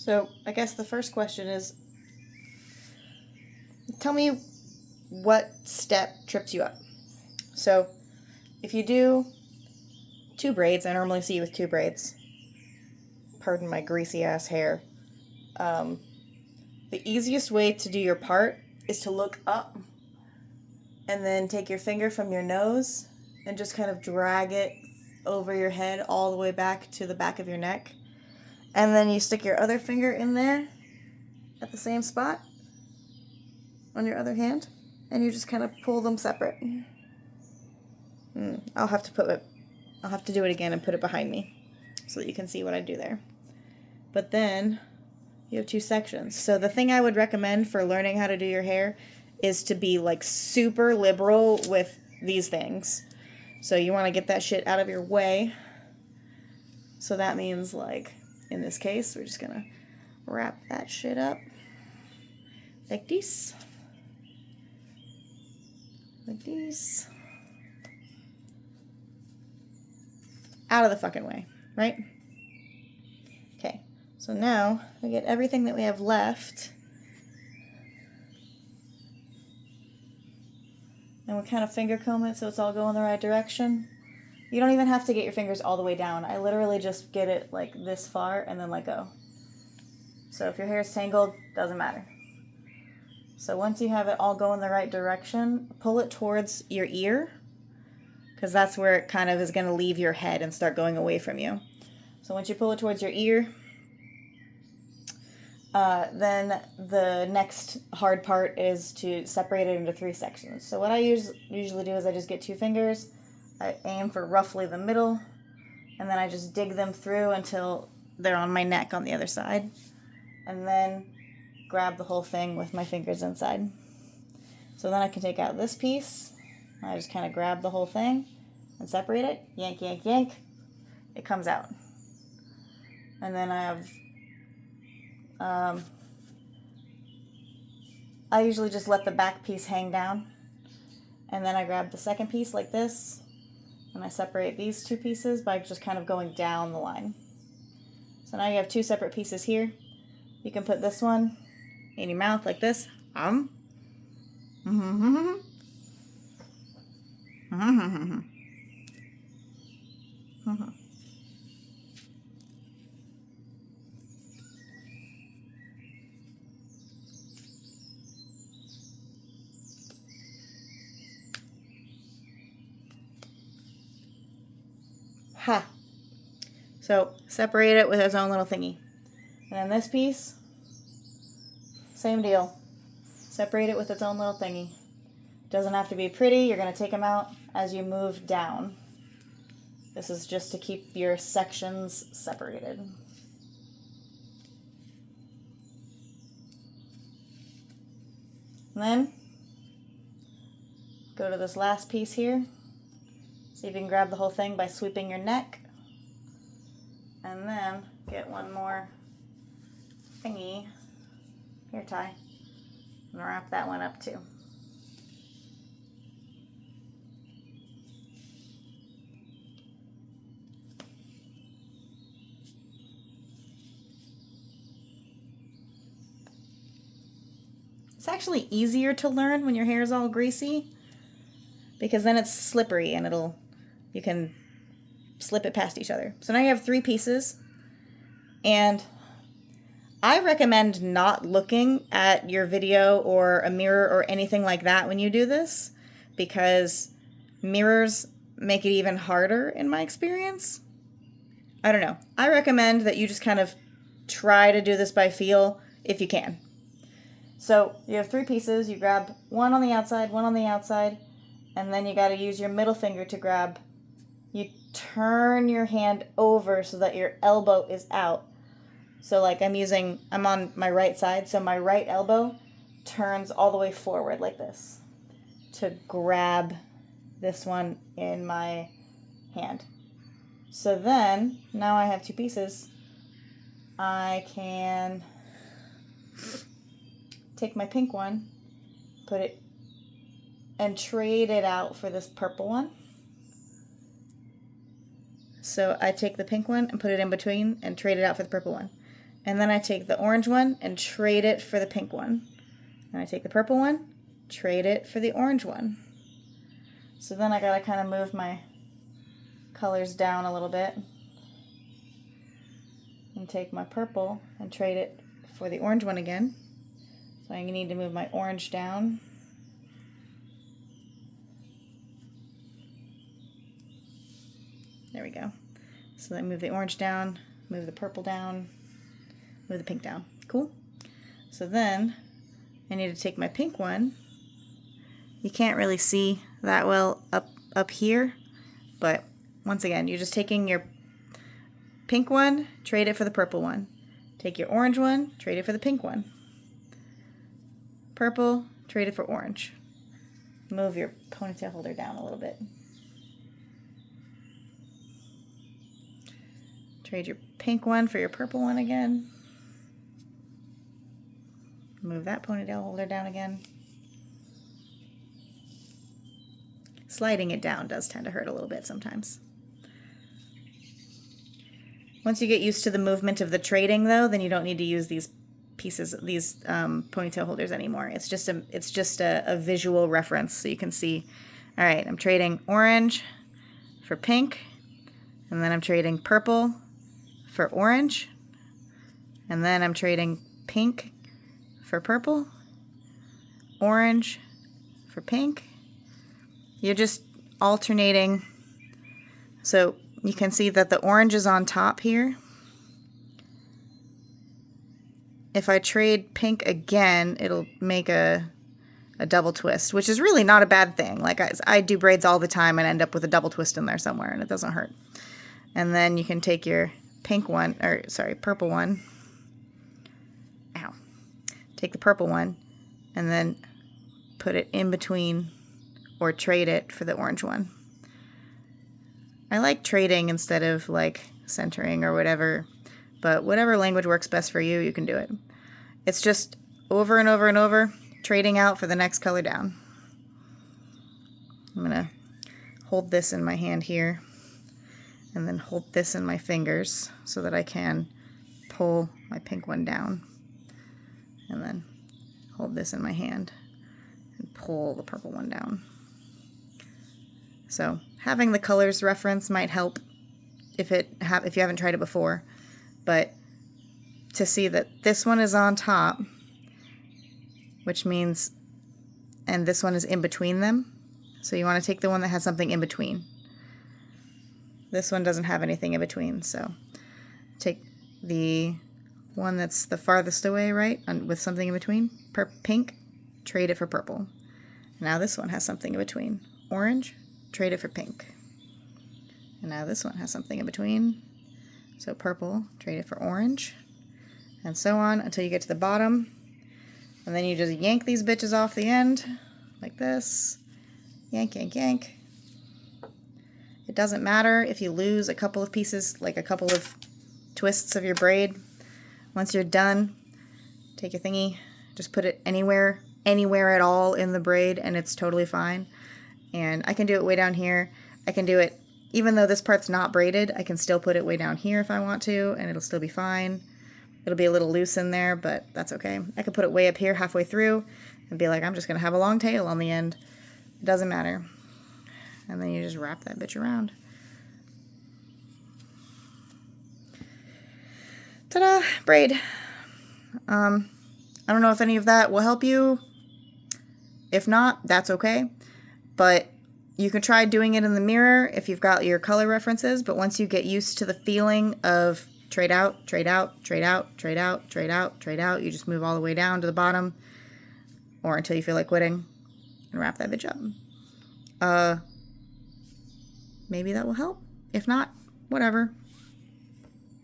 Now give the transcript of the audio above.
So I guess the first question is, tell me what step trips you up. So if you do 2 braids, I normally see you with 2 braids. Pardon my greasy ass hair. The easiest way to do your part is to look up and then take your finger from your nose and just kind of drag it over your head all the way back to the back of your neck. And then you stick your other finger in there at the same spot on your other hand, and you just kind of pull them separate. I'll have to do it again and put it behind me so that you can see what I do there. But then you have 2 sections. So the thing I would recommend for learning how to do your hair is to be like super liberal with these things. So you want to get that shit out of your way. So that means, like, in this case, we're just gonna wrap that shit up like this. Like this. Out of the fucking way, right? Okay, so now we get everything that we have left. And we kind of finger comb it so it's all going the right direction. You don't even have to get your fingers all the way down. I literally just get it like this far and then let go. So if your hair is tangled, doesn't matter. So once you have it all go in the right direction, pull it towards your ear, because that's where it kind of is going to leave your head and start going away from you. So once you pull it towards your ear, then the next hard part is to separate it into 3 sections. So what I usually do is I just get 2 fingers, I aim for roughly the middle, and then I just dig them through until they're on my neck on the other side. And then grab the whole thing with my fingers inside. So then I can take out this piece. I just kind of grab the whole thing and separate it. Yank, yank, yank. It comes out. And then I have... I usually just let the back piece hang down. And then I grab the second piece like this. And I separate these 2 pieces by just kind of going down the line. So now you have 2 separate pieces here. You can put this one in your mouth like this. Ha! So separate it with its own little thingy. And then this piece, same deal. Separate it with its own little thingy. Doesn't have to be pretty. You're going to take them out as you move down. This is just to keep your sections separated. And then go to this last piece here. See if you can grab the whole thing by sweeping your neck. And then get one more thingy. Here, Ty. I'm going to wrap that one up too. It's actually easier to learn when your hair is all greasy, because then it's slippery and you can slip it past each other. So now you have 3 pieces, and I recommend not looking at your video or a mirror or anything like that when you do this, because mirrors make it even harder in my experience. I don't know. I recommend that you just kind of try to do this by feel if you can. So you have 3 pieces. You grab one on the outside, one on the outside, and then you got to use your middle finger to grab. You turn your hand over so that your elbow is out. So like I'm on my right side, so my right elbow turns all the way forward like this to grab this one in my hand. So then, now I have 2 pieces. I can take my pink one, put it, and trade it out for this purple one. So I take the pink one and put it in between and trade it out for the purple one. and then I take the orange one and trade it for the pink one. And I take the purple one, trade it for the orange one. So then I gotta kind of move my colors down a little bit and take my purple and trade it for the orange one again. So I need to move my orange down. There we go. So then move the orange down, move the purple down, move the pink down. Cool. So then I need to take my pink one. You can't really see that well up here, but once again, you're just taking your pink one, trade it for the purple one. Take your orange one, trade it for the pink one. Purple, trade it for orange. Move your ponytail holder down a little bit. Trade your pink one for your purple one again. Move that ponytail holder down again. Sliding it down does tend to hurt a little bit sometimes. Once you get used to the movement of the trading, though, then you don't need to use these pieces, these ponytail holders anymore. It's just a visual reference so you can see. All right, I'm trading orange for pink, and then I'm trading purple for orange, and then I'm trading pink for purple, orange for pink. You're just alternating. So you can see that the orange is on top here. If I trade pink again, it'll make a double twist, which is really not a bad thing. Like I do braids all the time and end up with a double twist in there somewhere, and it doesn't hurt. And then you can take your purple one. Ow. Take the purple one and then put it in between or trade it for the orange one. I like trading instead of like centering or whatever, but whatever language works best for you, you can do it. It's just over and over and over, trading out for the next color down. I'm gonna hold this in my hand here and then hold this in my fingers so that I can pull my pink one down, and then hold this in my hand and pull the purple one down. So having the colors reference might help if you haven't tried it before, but to see that this one is on top, which means, and this one is in between them, so you want to take the one that has something in between. This one doesn't have anything in between, so take the one that's the farthest away, right, with something in between, pink, trade it for purple. Now this one has something in between, orange, trade it for pink. And now this one has something in between, so purple, trade it for orange, and so on until you get to the bottom. And then you just yank these bitches off the end, like this. Yank, yank, yank. It doesn't matter if you lose a couple of pieces, like a couple of twists of your braid. Once you're done, take your thingy, just put it anywhere at all in the braid, and it's totally fine. And I can do it way down here. I can do it, even though this part's not braided, I can still put it way down here if I want to, and it'll still be fine. It'll be a little loose in there, but that's okay. I could put it way up here halfway through and be like, I'm just gonna have a long tail on the end. It doesn't matter. And then you just wrap that bitch around. Ta-da! Braid. I don't know if any of that will help you. If not, that's okay. But you can try doing it in the mirror if you've got your color references, but once you get used to the feeling of trade out, trade out, trade out, trade out, trade out, trade out, you just move all the way down to the bottom or until you feel like quitting and wrap that bitch up. Maybe that will help. If not, whatever.